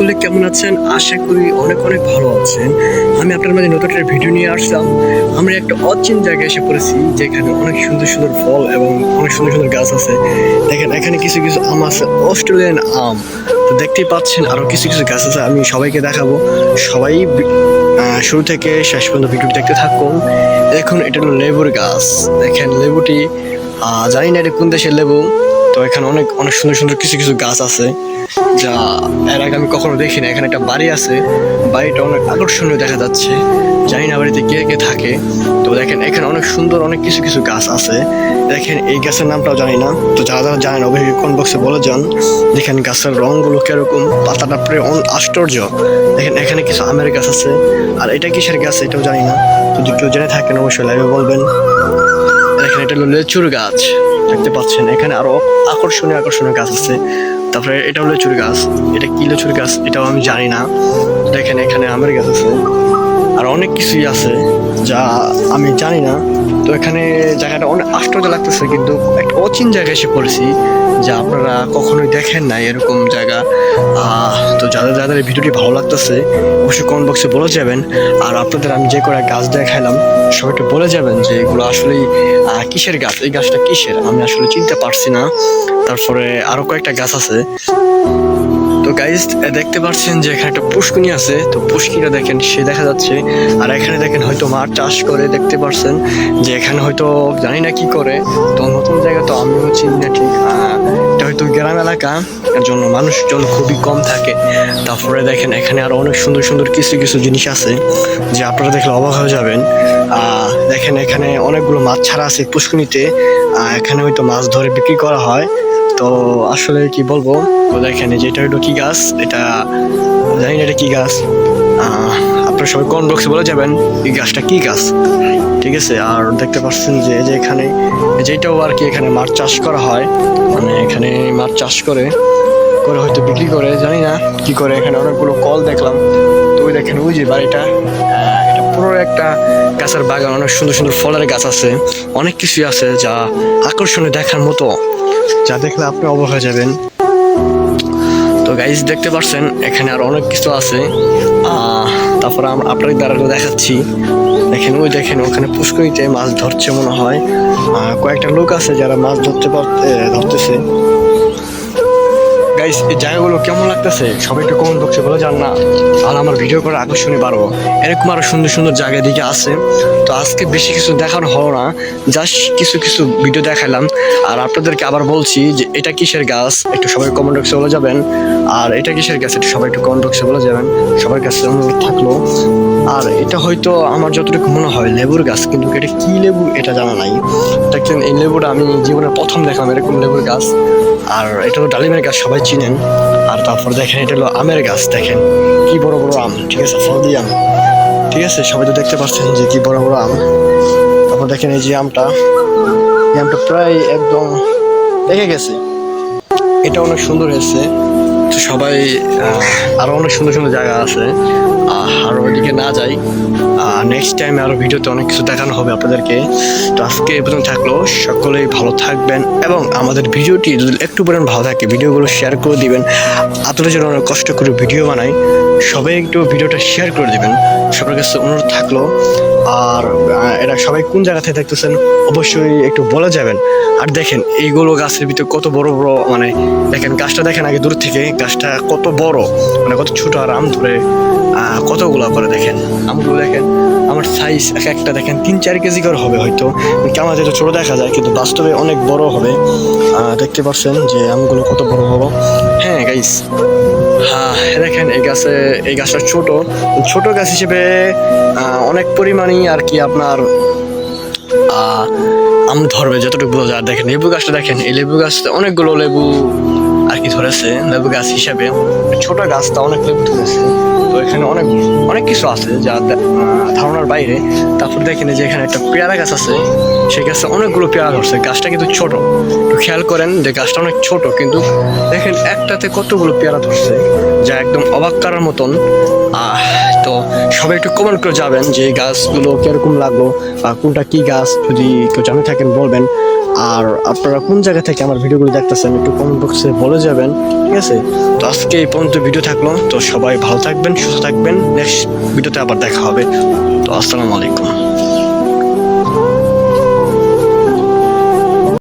সকলে কেমন আছেন? আশা করি অনেক অনেক ভালো আছেন। আমি আপনার মাঝে নতুন একটা ভিডিও নিয়ে আসলাম। আমরা একটা অচিন জায়গায় এসে পড়েছি, যেখানে অনেক সুন্দর সুন্দর ফল এবং অনেক সুন্দর সুন্দর গাছ আছে। দেখেন এখানে কিছু কিছু আম আছে, অস্ট্রেলিয়ান আম। তো দেখতেই পাচ্ছেন আরো কিছু কিছু গাছ আছে, আমি সবাইকে দেখাবো। সবাই শুরু থেকে শেষ পর্যন্ত ভিডিওটি দেখতে থাকুন। দেখুন এটা হলো লেবুর গাছ। দেখেন লেবুটি জানি না এটা কোন দেশের লেবু। তো এখানে অনেক অনেক সুন্দর সুন্দর কিছু কিছু গাছ আছে, যা এর আগে আমি কখনো দেখিনি। এখানে একটা বাড়ি আছে, বাড়িটা অনেক আকর্ষণীয় দেখা যাচ্ছে। জানি না বাড়িতে কে কে থাকে। তো দেখেন এখানে অনেক সুন্দর অনেক কিছু কিছু গাছ আছে। দেখেন এই গাছের নামটাও জানি না, তো যারা যারা জানেন অবশ্যই কমেন্ট বক্সে বলে যান। দেখেন গাছের রংগুলো কিরকম, পাতাটা প্রায় আশ্চর্য। দেখেন এখানে কিছু আমের গাছ আছে, আর এটা কিসের গাছ এটাও জানি না। যদি কেউ জেনে থাকেন অবশ্যই লাইভে বলবেন। দেখেন এটা হলো লেচুর গাছ, দেখতে পাচ্ছেন। এখানে আরো আকর্ষণীয় আকর্ষণীয় গাছ আছে। তারপরে এটা হলো লেচুর গাছ, এটা কি লেচুর গাছ এটাও আমি জানি না। দেখেন এখানে আমের গাছ আছে, আর অনেক কিছুই আছে যা আমি জানি না। তো এখানে জায়গাটা অনেক আশ্চর্য লাগতেছে, কিন্তু একটা অচিন জায়গায় এসে পড়েছি, যা আপনারা কখনোই দেখেন না এরকম জায়গা। তো যাদের যাদের এই ভিডিওটি ভালো লাগতেছে অবশ্যই কমেন্ট বক্সে বলে যাবেন। আর আপনাদের আমি যে কয়েকটা গাছ দেখাইলাম সবাই একটু বলে যাবেন যে এগুলো আসলেই কিসের গাছ, এই গাছটা কিসের আমি আসলে চিনতে পারছি না। তারপরে আরো কয়েকটা গাছ আছে। তো গাইস দেখতে পাচ্ছেন যে এখানে একটা পুষ্কুনি আছে, তো পুষ্কিটা দেখেন সে দেখা যাচ্ছে। আর এখানে দেখেন হয়তো মাছ চাষ করে, দেখতে পাচ্ছেন যে এখানে হয়তো জানি না কি করে। তো নতুন জায়গা তো আমিও চিনি না ঠিক। এটা হয়তো গ্রাম এলাকা, এর জন্য মানুষজন খুবই কম থাকে। তারপরে দেখেন এখানে আরো অনেক সুন্দর সুন্দর কিছু কিছু জিনিস আছে, যে আপনারা দেখলে অবাক হয়ে যাবেন। দেখেন এখানে অনেকগুলো মাছ ছাড়া আছে পুষ্কুনিতে। এখানে হয়তো মাছ ধরে বিক্রি করা হয়। তো আসলে কি বলবো, তো দেখেন এই যে এটা হলো কি গাছ, এটা জানি না এটা কি গাছ। আপনারা সবাই কমেন্ট বক্সে বলে যাবেন এই গাছটা কি গাছ, ঠিক আছে। আর দেখতে পাচ্ছেন যে এখানে যেটাও আর কি এখানে মাছ চাষ করা হয়, মানে এখানে মাছ চাষ করে করে হয়তো বিক্রি করে, জানি না কি করে। এখানে অনেকগুলো কল দেখলাম। তো ওই দেখেন ওই যে বাড়িটা, এটা পুরো একটা গাছের বাগান, অনেক সুন্দর সুন্দর ফলের গাছ আছে, অনেক কিছুই আছে যা আকর্ষণীয় দেখার মতো, যা দেখলে আপনি অবাক হয়ে যাবেন। তো গাইস দেখতে পাচ্ছেন এখানে আর অনেক কিছু আছে। তারপর আপনাদের দ্বারা দেখাচ্ছি। দেখেন ওই দেখেন ওখানে পুষ্করিতে মাছ ধরছে মনে হয়। কয়েকটা লোক আছে যারা মাছ ধরতেছে। গাইস এই জায়গাগুলো কেমন লাগতেছে সবাই একটু কমেন্ট বক্সে বলে যান না, আর আমার ভিডিও করে আকর্ষণীয় বাড়বো। এরকম আরো সুন্দর সুন্দর জায়গা দিকে আছে। তো আজকে বেশি কিছু দেখানো হলো না, জাস্ট কিছু কিছু ভিডিও দেখালাম। আর আপনাদেরকে আবার বলছি যে এটা কিসের গাছ একটু সবাই কমেন্ট বক্সে বলে যাবেন। আর এটা কিসের গাছ একটু সবাই একটু কমেন্ট বক্সে বলে যাবেন, সবার কাছে অনুরোধ থাকলো। আর এটা হয়তো আমার যতটুকু মনে হয় লেবুর গাছ, কিন্তু এটা কি লেবু এটা জানা নাই। দেখছেন এই লেবুটা আমি জীবনে প্রথম দেখলাম, এরকম লেবুর গাছ। আর এটা হলো ডালিমের গাছ, সবাই চিনেন। আর তারপর দেখেন এটা হলো আমের গাছ, দেখেন কি বড় বড় আম, ঠিক আছে, ফলদি আম, ঠিক আছে। সবাই তো দেখতে পাচ্ছেন যে কি বড় বড় আম। তারপর দেখেন এই যে আমটা, এই আমটা প্রায় একদম দেখে গেছে, এটা অনেক সুন্দর হয়েছে। তো সবাই আরো অনেক সুন্দর সুন্দর জায়গা আছে, আর ওইদিকে না যাই। নেক্সট টাইম আরো ভিডিওতে অনেক কিছু দেখানো হবে আপনাদেরকে। তো আজকে এই পর্যন্ত থাকলো, সকলেই ভালো থাকবেন এবং আমাদের ভিডিওটি যদি একটু পরিমাণ ভালো থাকে ভিডিওগুলো শেয়ার করে দিবেন। আপনাদের জন্য অনেক কষ্ট করে ভিডিও বানাই, সবাই একটু ভিডিওটা শেয়ার করে দিবেন, সবার কাছে অনুরোধ থাকলো। আর এরা সবাই কোন জায়গা থেকে দেখতেছেন অবশ্যই একটু বলে যাবেন। আর দেখেন এইগুলো গাছের ভিতরে কত বড় বড়, মানে দেখেন গাছটা দেখেন আগে দূর থেকে, গাছটা কত বড়, মানে কত ছোট, আর আম ধরে কতগুলো করে। দেখেন আমগুলো দেখেন, আমার সাইজ এক একটা দেখেন 3-4 কেজি করে হবে হয়তো, আমার যেটা ছোট দেখা যায় কিন্তু বাস্তবে অনেক বড় হবে। দেখতে পাচ্ছেন যে আমগুলো কত বড় বড়। হ্যাঁ গাইস, দেখেন এই গাছটা ছোট ছোট গাছ হিসেবে অনেক পরিমাণই আর কি আপনার আম ধরবে যতটুকু বোঝা যায়। দেখেন লেবু গাছটা দেখেন, এই লেবু গাছটা অনেকগুলো লেবু আর কি ধরেছে, লেবু গাছ হিসাবে ছোট গাছটা অনেক লেবু ধরেছে। তো এখানে অনেক অনেক কিছু আছে যা ধারণার বাইরে। তারপর দেখেন যে এখানে একটা পেয়ারা গাছ আছে, সেই গাছে অনেকগুলো পেয়ারা ধরছে। গাছটা কিন্তু ছোট, একটু খেয়াল করেন যে গাছটা অনেক ছোট, কিন্তু দেখেন একটাতে কতগুলো পেয়ারা ধরছে, যা একদম অবাক করার মতন। তো সবাই একটু কমেন্ট করে যাবেন যে এই গাছগুলো কিরকম লাগলো বা কোনটা কি গাছ, যদি কেউ জানে থাকেন বলবেন। আর আপনারা কোন জায়গা থেকে আমার ভিডিওগুলো দেখতেছেন একটু কমেন্ট বক্সে বলে যাবেন, ঠিক আছে? তো আজকে এই পর্যন্ত ভিডিও থাকলো, তো সবাই ভালো থাকবেন, সুস্থ থাকবেন, নেক্সট ভিডিওতে আবার দেখা হবে। তো আসসালামু আলাইকুম।